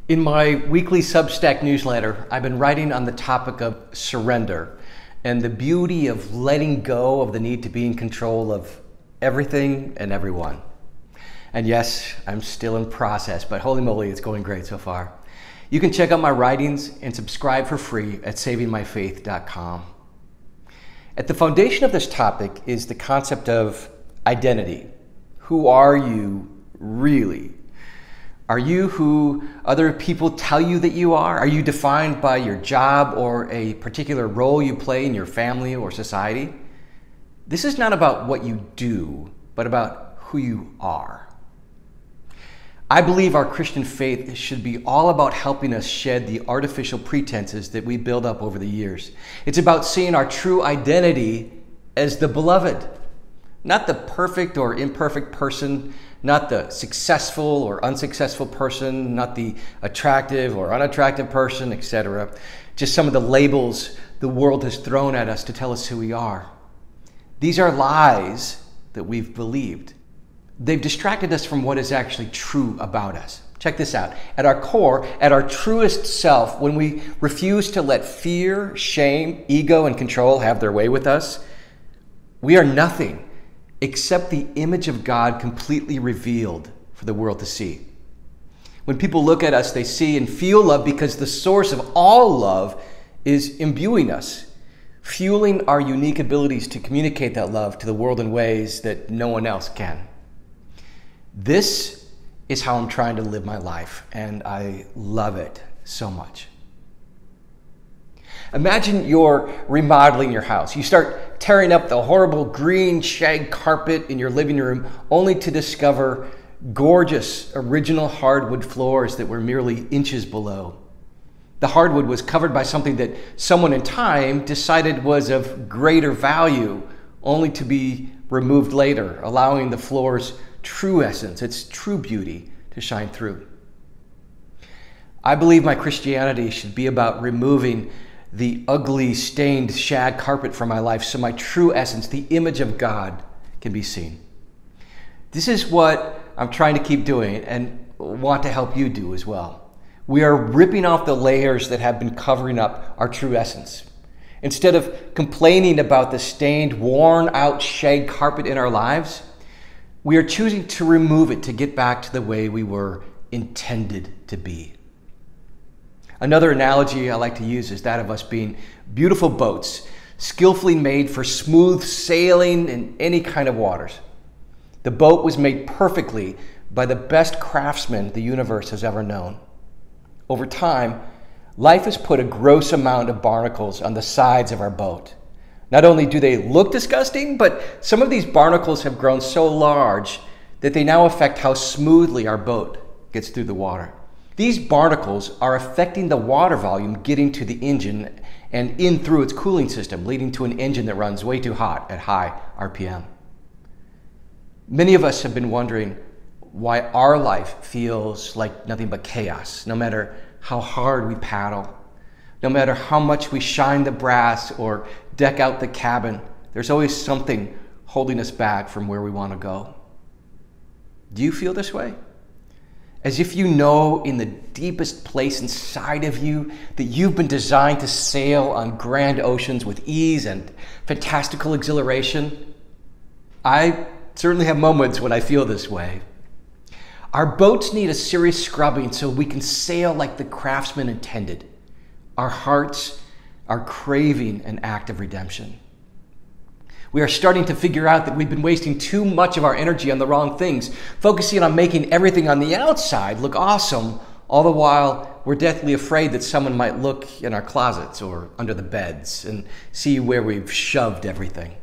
In my weekly Substack newsletter, I've been writing on the topic of surrender and the beauty of letting go of the need to be in control of everything and everyone. And yes, I'm still in process, but holy moly, it's going great so far. You can check out my writings and subscribe for free at savingmyfaith.com. At the foundation of this topic is the concept of identity. Who are you really? Are you who other people tell you that you are? Are you defined by your job or a particular role you play in your family or society? This is not about what you do, but about who you are. I believe our Christian faith should be all about helping us shed the artificial pretenses that we build up over the years. It's about seeing our true identity as the beloved, not the perfect or imperfect person, not the successful or unsuccessful person, not the attractive or unattractive person, etc. Just some of the labels the world has thrown at us to tell us who we are. These are lies that we've believed. They've distracted us from what is actually true about us. Check this out. At our core, at our truest self, when we refuse to let fear, shame, ego, and control have their way with us, we are nothing except the image of God completely revealed for the world to see. When people look at us, they see and feel love because the source of all love is imbuing us, fueling our unique abilities to communicate that love to the world in ways that no one else can. This is how I'm trying to live my life, and I love it so much. Imagine you're remodeling your house. You start tearing up the horrible green shag carpet in your living room only to discover gorgeous original hardwood floors that were merely inches below. The hardwood was covered by something that someone in time decided was of greater value, only to be removed later, allowing the floor's true essence, its true beauty, to shine through. I believe my Christianity should be about removing the ugly, stained shag carpet from my life so my true essence, the image of God, can be seen. This is what I'm trying to keep doing and want to help you do as well. We are ripping off the layers that have been covering up our true essence. Instead of complaining about the stained, worn-out shag carpet in our lives, we are choosing to remove it to get back to the way we were intended to be. Another analogy I like to use is that of us being beautiful boats, skillfully made for smooth sailing in any kind of waters. The boat was made perfectly by the best craftsman the universe has ever known. Over time, life has put a gross amount of barnacles on the sides of our boat. Not only do they look disgusting, but some of these barnacles have grown so large that they now affect how smoothly our boat gets through the water. These barnacles are affecting the water volume getting to the engine and in through its cooling system, leading to an engine that runs way too hot at high RPM. Many of us have been wondering why our life feels like nothing but chaos, no matter how hard we paddle, no matter how much we shine the brass or deck out the cabin. There's always something holding us back from where we want to go. Do you feel this way? As if you know in the deepest place inside of you that you've been designed to sail on grand oceans with ease and fantastical exhilaration? I certainly have moments when I feel this way. Our boats need a serious scrubbing so we can sail like the craftsman intended. Our hearts are craving an act of redemption. We are starting to figure out that we've been wasting too much of our energy on the wrong things, focusing on making everything on the outside look awesome, all the while we're deathly afraid that someone might look in our closets or under the beds and see where we've shoved everything.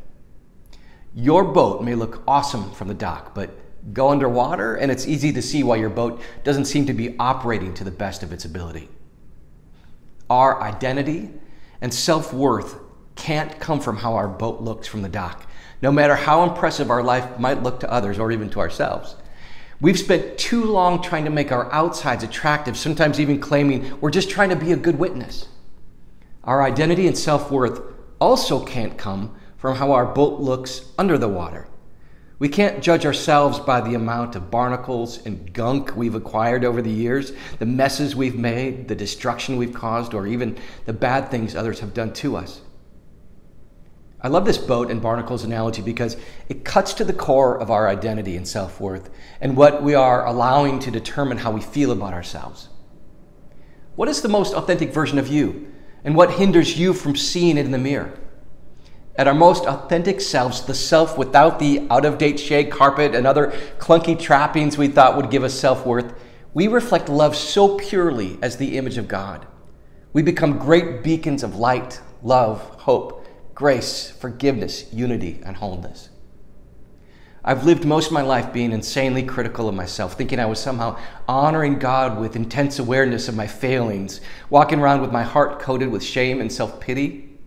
Your boat may look awesome from the dock, but go underwater and it's easy to see why your boat doesn't seem to be operating to the best of its ability. Our identity and self-worth can't come from how our boat looks from the dock, no matter how impressive our life might look to others or even to ourselves. We've spent too long trying to make our outsides attractive, sometimes even claiming we're just trying to be a good witness. Our identity and self-worth also can't come from how our boat looks under the water. We can't judge ourselves by the amount of barnacles and gunk we've acquired over the years, the messes we've made, the destruction we've caused, or even the bad things others have done to us. I love this boat and barnacles analogy because it cuts to the core of our identity and self-worth and what we are allowing to determine how we feel about ourselves. What is the most authentic version of you, and what hinders you from seeing it in the mirror? At our most authentic selves, the self without the out-of-date shag carpet and other clunky trappings we thought would give us self-worth, we reflect love so purely as the image of God. We become great beacons of light, love, hope, grace, forgiveness, unity, and wholeness. I've lived most of my life being insanely critical of myself, thinking I was somehow honoring God with intense awareness of my failings, walking around with my heart coated with shame and self-pity,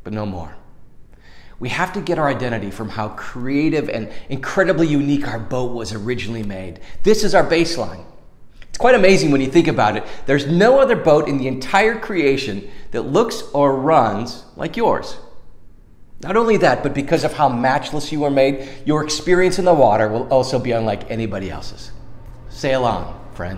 but no more. We have to get our identity from how creative and incredibly unique our boat was originally made. This is our baseline. It's quite amazing when you think about it. There's no other boat in the entire creation that looks or runs like yours. Not only that, but because of how matchless you are made, your experience in the water will also be unlike anybody else's. Sail on, friend.